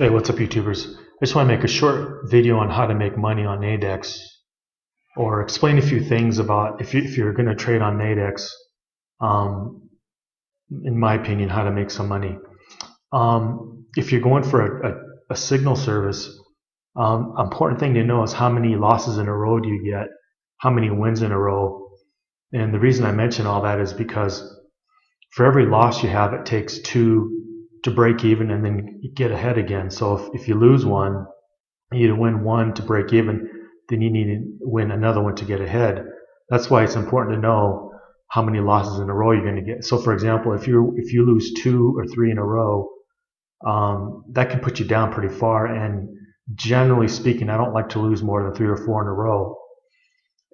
Hey, what's up, YouTubers? I just want to make a short video on how to make money on Nadex, or explain a few things about if you're going to trade on Nadex, um, in my opinion, how to make some money. If you're going for a signal service, important thing to know is how many losses in a row do you get, how many wins in a row. And the reason I mention all that is because for every loss you have, it takes two to break even and then you get ahead again. So if you lose one, you need to win one to break even, then you need to win another one to get ahead. That's why it's important to know how many losses in a row you're going to get. So for example, if you lose 2 or 3 in a row, that can put you down pretty far. And generally speaking, I don't like to lose more than 3 or 4 in a row.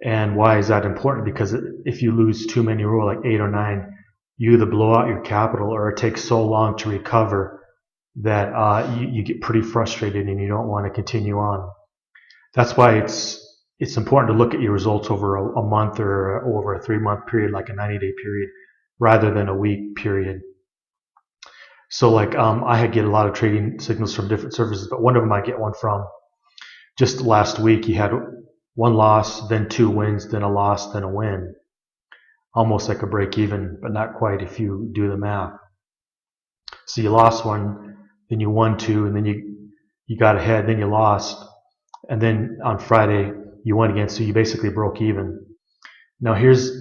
And why is that important? Because if you lose too many in a row, like 8 or 9, you either blow out your capital or it takes so long to recover that you get pretty frustrated and you don't want to continue on. That's why it's important to look at your results over a month or over a 3-month period, like a 90-day period, rather than a week period. So like I get a lot of trading signals from different services, but one of them I get one from just last week. He had 1 loss, then 2 wins, then a loss, then a win. Almost like a break even, but not quite if you do the math. So you lost 1, then you won 2, and then you got ahead, then you lost, and then on Friday you won again, so you basically broke even. Now here's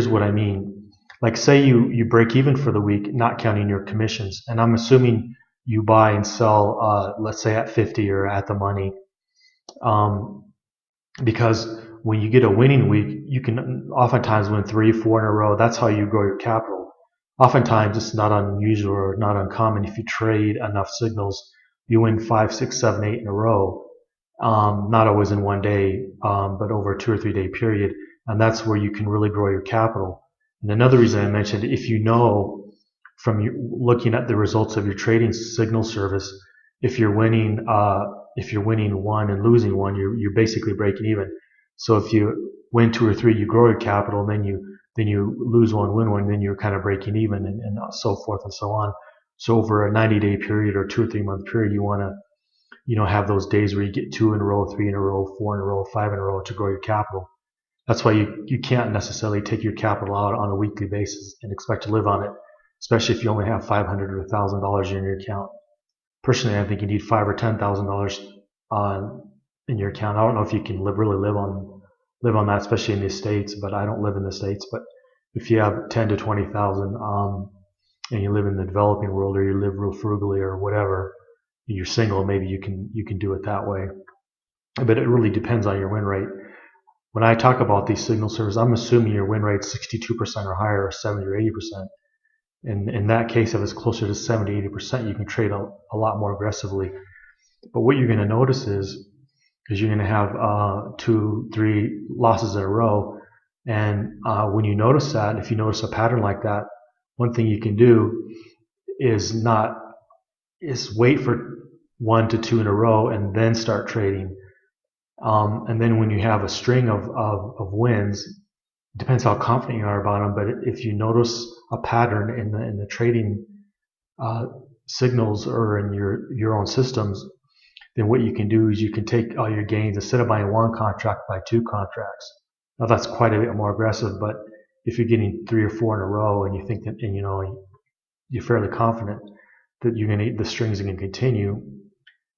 what I mean. Like say you break even for the week, not counting your commissions, and I'm assuming you buy and sell, let's say at 50 or at the money, because when you get a winning week, you can oftentimes win 3, 4 in a row. That's how you grow your capital. Oftentimes, it's not unusual or not uncommon. If you trade enough signals, you win 5, 6, 7, 8 in a row. Not always in one day, but over a 2 or 3 day period. And that's where you can really grow your capital. And another reason I mentioned, if you know from looking at the results of your trading signal service, if you're winning 1 and losing 1, you're basically breaking even. So if you win 2 or 3, you grow your capital, and then you lose 1, win 1, then you're kind of breaking even, and so forth and so on. So over a 90-day period or 2 or 3 month period, you want to have those days where you get 2 in a row, 3 in a row, 4 in a row, 5 in a row to grow your capital. That's why you can't necessarily take your capital out on a weekly basis and expect to live on it, especially if you only have $500 or $1,000 in your account. Personally, I think you need $5,000 or $10,000 in your account. I don't know if you can really live on that, especially in the States, but I don't live in the States. But if you have 10 to 20,000 and you live in the developing world, or you live real frugally or whatever, you're single, maybe you can do it that way. But it really depends on your win rate. When I talk about these signal servers, I'm assuming your win rate is 62% or higher, or 70 or 80%. In that case, if it's closer to 70, 80%, you can trade a lot more aggressively. But what you're going to notice is you're going to have 2, 3 losses in a row. And when you notice that, if you notice a pattern like that, one thing you can do is wait for 1 to 2 in a row and then start trading. And then when you have a string of wins, it depends how confident you are about them. But if you notice a pattern in the trading signals or in your own systems, then what you can do is you can take all your gains. Instead of buying 1 contract, buy 2 contracts. Now that's quite a bit more aggressive, but if you're getting 3 or 4 in a row and you think that, and you're fairly confident that the strings are going to continue,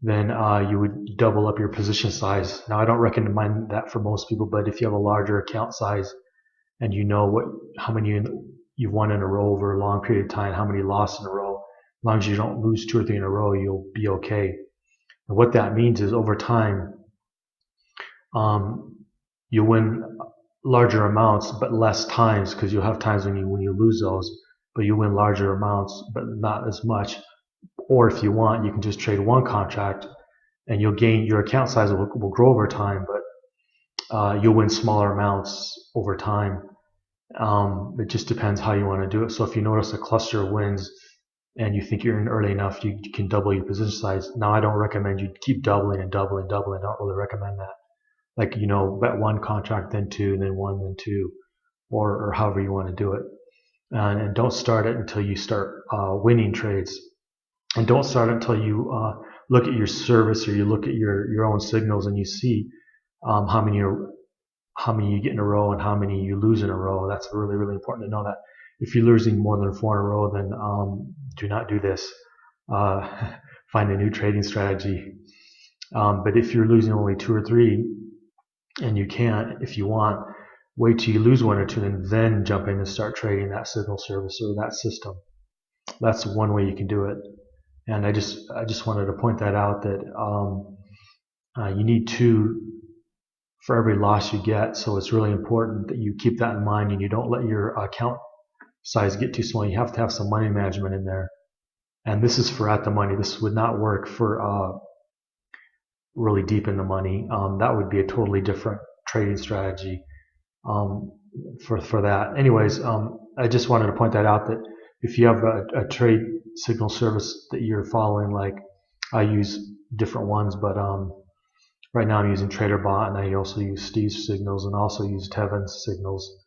then you would double up your position size. Now I don't recommend that for most people, but if you have a larger account size and you know how many you've won in a row over a long period of time, how many lost in a row, as long as you don't lose 2 or 3 in a row, you'll be okay. And what that means is over time, you win larger amounts but less times, because you'll have times when you lose those, but you win larger amounts but not as much. Or if you want, you can just trade 1 contract and you'll gain, your account size will grow over time, but you'll win smaller amounts over time. It just depends how you want to do it. So if you notice a cluster of wins and you think you're in early enough, you can double your position size. Now I don't recommend you keep doubling and doubling and doubling. I don't really recommend that. Like, bet 1 contract, then 2, and then 1, then 2, or however you want to do it. And don't start it until you start winning trades. And don't start until you look at your service or you look at your own signals and you see how many you get in a row and how many you lose in a row. That's really, really important to know that. If you're losing more than 4 in a row, then do not do this. Find a new trading strategy. But if you're losing only 2 or 3, and you can't, if you want, wait till you lose 1 or 2 and then jump in and start trading that signal service or that system. That's one way you can do it. And I just wanted to point that out, that you need 2 for every loss you get. So it's really important that you keep that in mind and you don't let your account size get too small. You have to have some money management in there. And this is for at the money. This would not work for really deep in the money. That would be a totally different trading strategy for that. Anyways, I just wanted to point that out, that if you have a trade signal service that you're following, like I use different ones, but right now I'm using TraderBot, and I also use Steve's signals and also use Tevin's signals.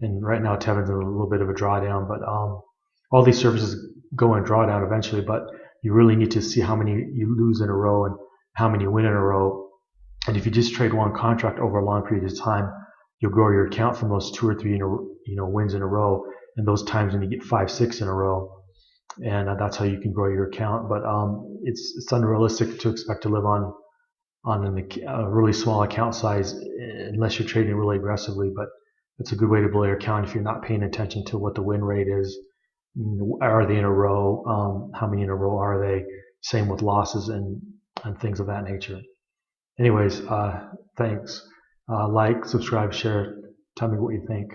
And right now Tevin's in a little bit of a drawdown, but all these services go in drawdown eventually, but you really need to see how many you lose in a row and how many win in a row. And if you just trade one contract over a long period of time, you'll grow your account from those 2 or 3 wins in a row, and those times when you get 5, 6 in a row. And that's how you can grow your account. But it's unrealistic to expect to live on a really small account size unless you're trading really aggressively. But it's a good way to blow your account if you're not paying attention to what the win rate is. Are they in a row? How many in a row are they? Same with losses and things of that nature. Anyways, thanks. Like, subscribe, share. Tell me what you think.